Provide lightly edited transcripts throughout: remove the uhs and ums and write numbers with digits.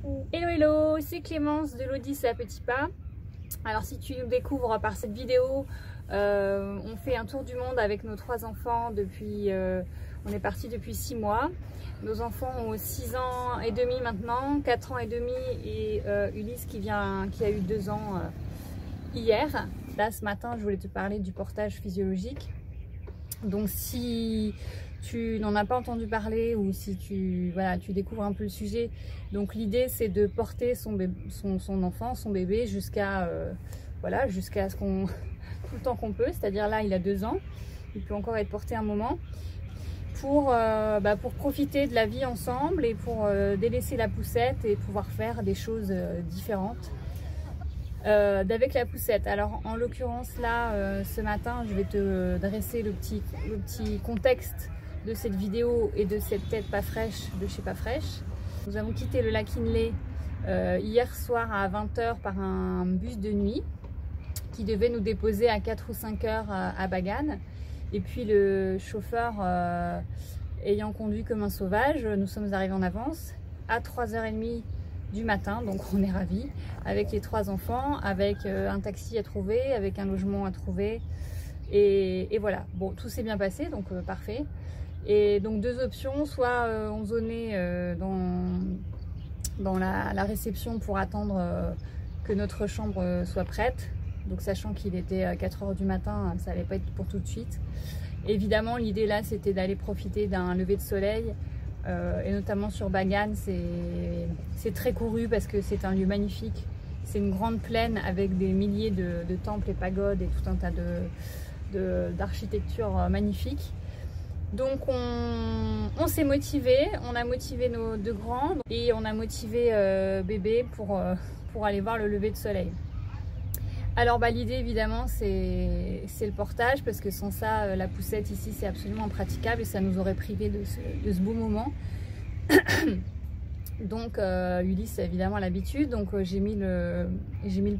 Hello hello, c'est Clémence de l'Odyssée à petits pas. Alors si tu nous découvres par cette vidéo, on fait un tour du monde avec nos 3 enfants depuis, on est parti depuis 6 mois. Nos enfants ont 6 ans et demi maintenant, 4 ans et demi et Ulysse qui a eu 2 ans hier. Là ce matin je voulais te parler du portage physiologique. Donc si tu n'en as pas entendu parler ou si tu découvres un peu le sujet, donc l'idée c'est de porter son enfant, son bébé jusqu'à jusqu'à ce qu'on tout le temps qu'on peut, c'est-à-dire là il a 2 ans, il peut encore être porté un moment pour profiter de la vie ensemble et pour délaisser la poussette et pouvoir faire des choses différentes d'avec la poussette. Alors en l'occurrence là ce matin je vais te dresser le petit contexte de cette vidéo et de cette tête pas fraîche de chez Pas Fraîche. Nous avons quitté le lac Inle hier soir à 20 h par un bus de nuit qui devait nous déposer à 4 ou 5 heures à Bagan. Et puis le chauffeur ayant conduit comme un sauvage, nous sommes arrivés en avance à 3h30 du matin, donc on est ravis, avec les 3 enfants, avec un taxi à trouver, avec un logement à trouver. Et voilà, bon, tout s'est bien passé, donc parfait. Et donc 2 options, soit on zonait dans la réception pour attendre que notre chambre soit prête. Donc sachant qu'il était 4 h du matin, ça n'allait pas être pour tout de suite. Évidemment l'idée là c'était d'aller profiter d'un lever de soleil et notamment sur Bagan, c'est très couru parce que c'est un lieu magnifique. C'est une grande plaine avec des milliers de temples et pagodes et tout un tas d'architecture magnifique. Donc on s'est motivé, on a motivé nos 2 grands et on a motivé bébé pour aller voir le lever de soleil. Alors l'idée évidemment c'est le portage parce que sans ça la poussette ici c'est absolument impraticable et ça nous aurait privé de ce beau moment. Donc Ulysse a évidemment l'habitude, donc j'ai mis le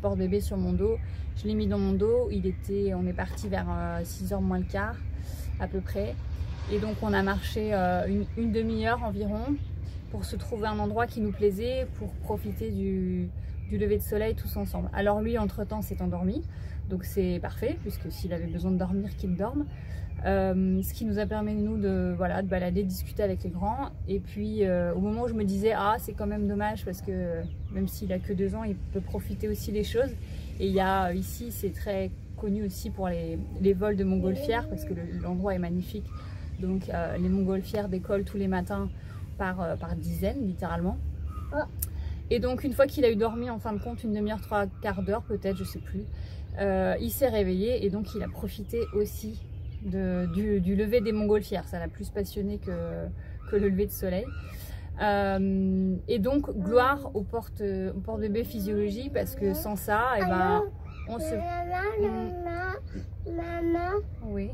porte-bébé sur mon dos, je l'ai mis dans mon dos, on est parti vers 6 h moins le quart à peu près. Et donc on a marché une demi-heure environ pour se trouver un endroit qui nous plaisait, pour profiter du lever de soleil tous ensemble. Alors lui entre temps s'est endormi, donc c'est parfait puisque s'il avait besoin de dormir qu'il dorme. Ce qui nous a permis nous de balader, de discuter avec les grands. Et puis au moment où je me disais c'est quand même dommage parce que même s'il a que 2 ans il peut profiter aussi des choses. Et il y a ici c'est très connu aussi pour les vols de montgolfières parce que l'endroit est magnifique. Donc les montgolfières décollent tous les matins par dizaines littéralement. Et donc une fois qu'il a eu dormi en fin de compte une demi-heure, 3/4 d'heure peut-être, je sais plus, il s'est réveillé et donc il a profité aussi du lever des montgolfières. Ça l'a plus passionné que le lever de soleil. Et donc gloire au porte-bébé physiologie parce que sans ça, on se... Oui.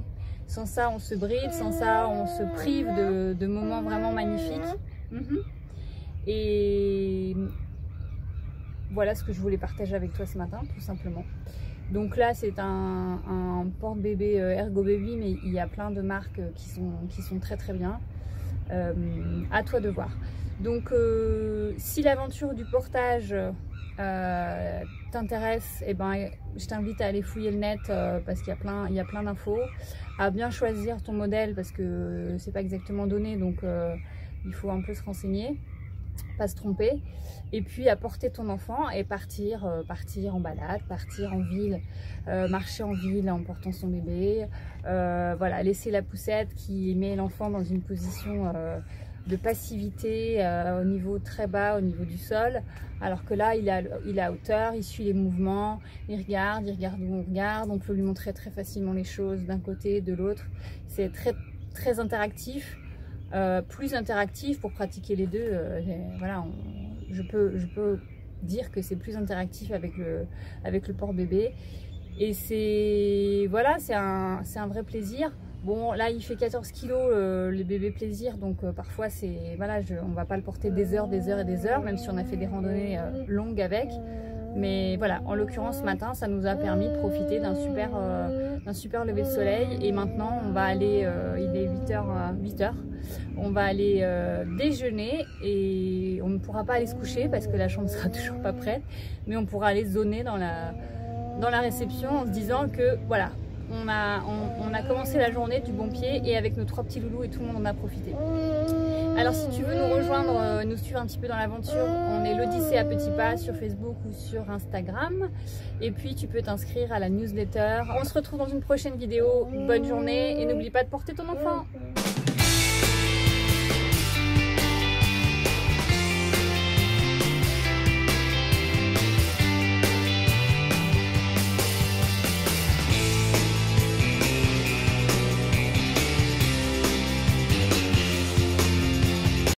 Sans ça, on se bride, sans ça, on se prive de moments vraiment magnifiques. Et voilà ce que je voulais partager avec toi ce matin, tout simplement. Donc là, c'est un porte-bébé Ergo Baby, mais il y a plein de marques qui sont très très bien. À toi de voir. Donc, si l'aventure du portage t'intéresse, je t'invite à aller fouiller le net parce qu'il y a plein d'infos, à bien choisir ton modèle parce que c'est pas exactement donné, donc il faut un peu se renseigner, pas se tromper, et puis à porter ton enfant et partir en balade, partir en ville, marcher en ville en portant son bébé, laisser la poussette qui met l'enfant dans une position de passivité au niveau très bas, au niveau du sol, alors que là il est à hauteur, il suit les mouvements, il regarde où on regarde, on peut lui montrer très facilement les choses d'un côté, de l'autre. C'est très très interactif, plus interactif pour pratiquer les deux. Je peux dire que c'est plus interactif avec le porte-bébé et c'est un vrai plaisir. Bon là il fait 14 kg le bébé plaisir, donc parfois on va pas le porter des heures et des heures, même si on a fait des randonnées longues avec. Mais voilà, en l'occurrence ce matin, ça nous a permis de profiter d'un super lever de soleil. Et maintenant, on va aller, il est 8h, on va aller déjeuner et on ne pourra pas aller se coucher parce que la chambre sera toujours pas prête. Mais on pourra aller zoner dans la réception en se disant que voilà, on a commencé la journée du bon pied et avec nos 3 petits loulous et tout le monde en a profité. Alors si tu veux nous rejoindre, nous suivre un petit peu dans l'aventure, on est l'Odyssée à petits pas sur Facebook ou sur Instagram. Et puis tu peux t'inscrire à la newsletter. On se retrouve dans une prochaine vidéo. Bonne journée et n'oublie pas de porter ton enfant.